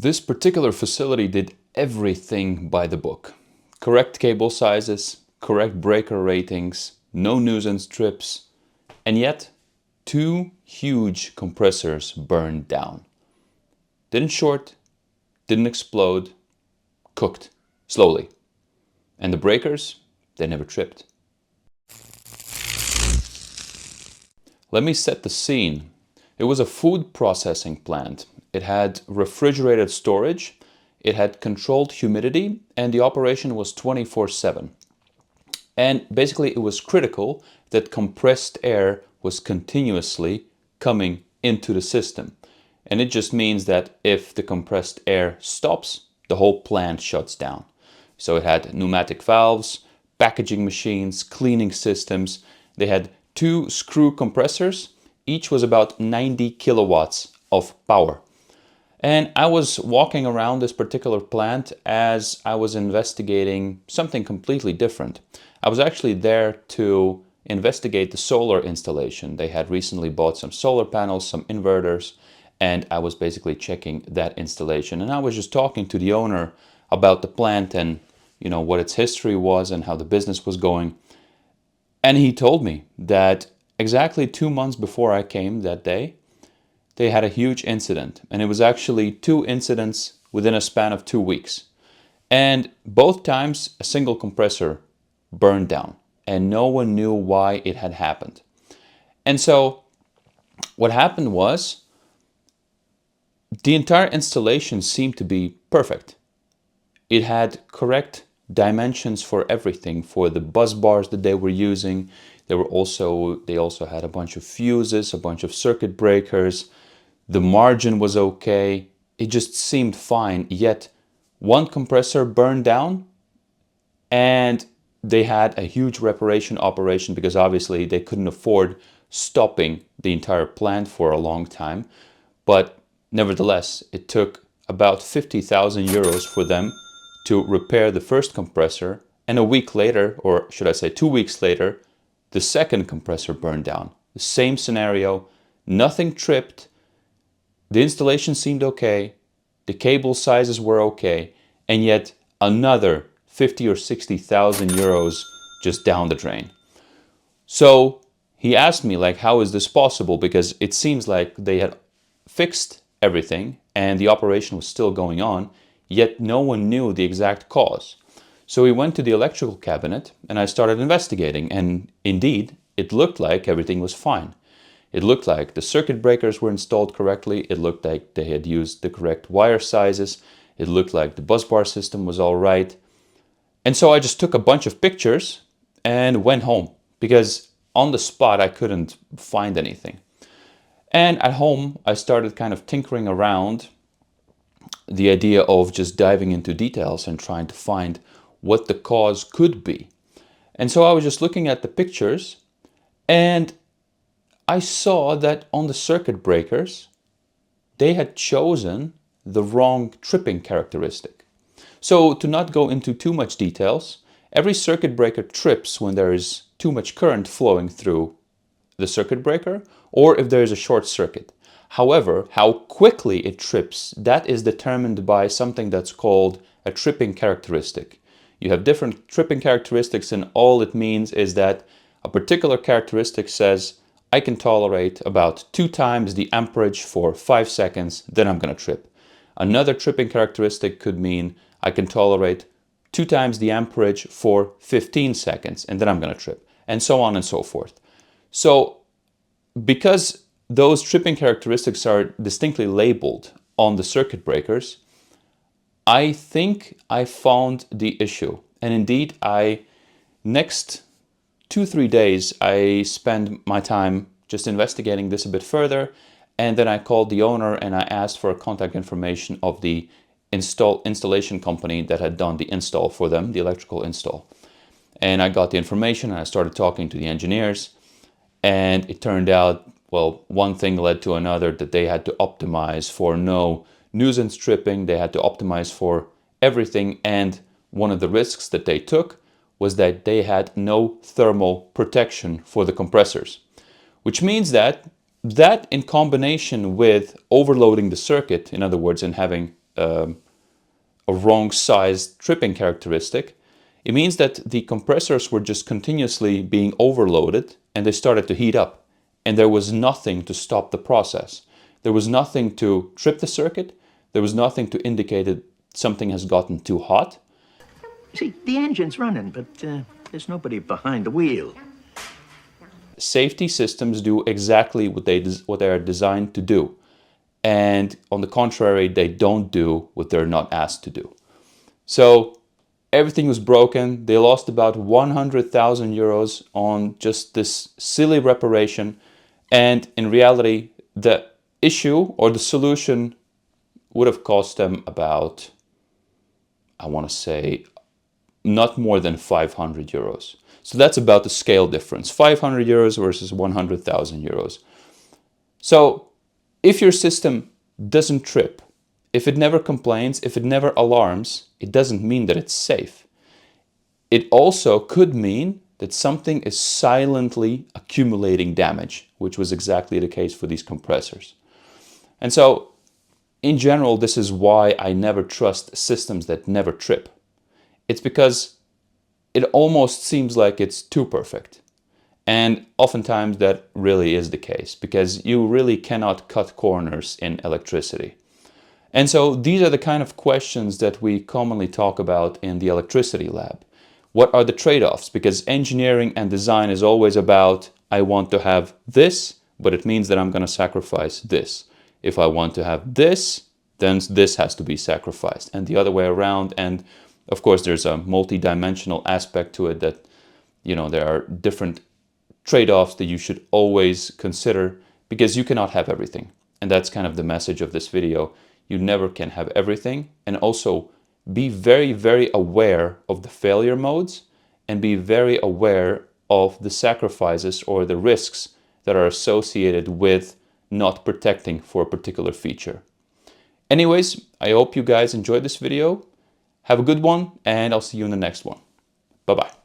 This particular facility did everything by the book. Correct cable sizes, correct breaker ratings, no nuisance trips, and yet 2 huge compressors burned down. Didn't short, didn't explode, cooked slowly. And the breakers, they never tripped. Let me set the scene. It was a food processing plant. It had refrigerated storage, it had controlled humidity, and the operation was 24/7. And basically it was critical that compressed air was continuously coming into the system. And it just means that if the compressed air stops, the whole plant shuts down. So it had pneumatic valves, packaging machines, cleaning systems. They had 2 screw compressors. Each was about 90 kilowatts of power. And I was walking around this particular plant as I was investigating something completely different. I was actually there to investigate the solar installation. They had recently bought some solar panels, some inverters, and I was basically checking that installation. And I was just talking to the owner about the plant and what its history was and how the business was going. And he told me that exactly 2 months before I came that day, they had a huge incident. And it was actually 2 incidents within a span of 2 weeks. And both times a single compressor burned down and no one knew why it had happened. And so what happened was the entire installation seemed to be perfect. It had correct dimensions for everything, for the bus bars that they were using. They also had a bunch of fuses, a bunch of circuit breakers. The margin was okay. It just seemed fine. Yet one compressor burned down and they had a huge reparation operation because obviously they couldn't afford stopping the entire plant for a long time. But nevertheless, it took about 50,000 euros for them to repair the first compressor, and a week later, or should I say 2 weeks later, the second compressor burned down. The same scenario, nothing tripped, the installation seemed okay, the cable sizes were okay, and yet another 50 or 60,000 euros just down the drain. So he asked me, like, how is this possible? Because it seems like they had fixed everything and the operation was still going on, yet no one knew the exact cause. So we went to the electrical cabinet and I started investigating, and indeed it looked like everything was fine. It looked like the circuit breakers were installed correctly, it looked like they had used the correct wire sizes, it looked like the bus bar system was all right. And so I just took a bunch of pictures and went home because on the spot I couldn't find anything. And at home I started kind of tinkering around the idea of just diving into details and trying to find what the cause could be. And so I was just looking at the pictures and I saw that on the circuit breakers, they had chosen the wrong tripping characteristic. So to not go into too much details, every circuit breaker trips when there is too much current flowing through the circuit breaker or if there is a short circuit. However, how quickly it trips, that is determined by something that's called a tripping characteristic. You have different tripping characteristics and all it means is that a particular characteristic says, I can tolerate about 2 times the amperage for 5 seconds, then I'm going to trip. Another tripping characteristic could mean I can tolerate 2 times the amperage for 15 seconds, and then I'm going to trip, and so on and so forth. So because those tripping characteristics are distinctly labeled on the circuit breakers, I think I found the issue. And indeed, next 2-3 days, I spent my time just investigating this a bit further. And then I called the owner and I asked for contact information of the installation company that had done the install for them, the electrical install. And I got the information and I started talking to the engineers. And it turned out, well, one thing led to another, that they had to optimize for no nuisance tripping. They had to optimize for everything. And one of the risks that they took was that they had no thermal protection for the compressors, which means that in combination with overloading the circuit, in other words, and having a wrong sized tripping characteristic, it means that the compressors were just continuously being overloaded and they started to heat up. And there was nothing to stop the process. There was nothing to trip the circuit. There was nothing to indicate that something has gotten too hot. See, the engine's running, but there's nobody behind the wheel. Safety systems do exactly what they are designed to do. And on the contrary, they don't do what they're not asked to do. So everything was broken. They lost about 100,000 euros on just this silly reparation. And in reality, the issue or the solution would have cost them about, I want to say, not more than 500 euros. So that's about the scale difference, 500 euros versus 100,000 euros. So if your system doesn't trip, if it never complains, if it never alarms, it doesn't mean that it's safe. It also could mean that something is silently accumulating damage, which was exactly the case for these compressors. And so, in general, this is why I never trust systems that never trip. It's because it almost seems like it's too perfect. And oftentimes that really is the case, because you really cannot cut corners in electricity. And so these are the kind of questions that we commonly talk about in the electricity lab. What are the trade-offs? Because engineering and design is always about, I want to have this, but it means that I'm going to sacrifice this. If I want to have this, then this has to be sacrificed, and the other way around. And of course, there's a multi-dimensional aspect to it that, there are different trade-offs that you should always consider, because you cannot have everything. And that's kind of the message of this video. You never can have everything. And also be very, very aware of the failure modes and be very aware of the sacrifices or the risks that are associated with not protecting for a particular feature. Anyways, I hope you guys enjoyed this video. Have a good one, and I'll see you in the next one. Bye-bye.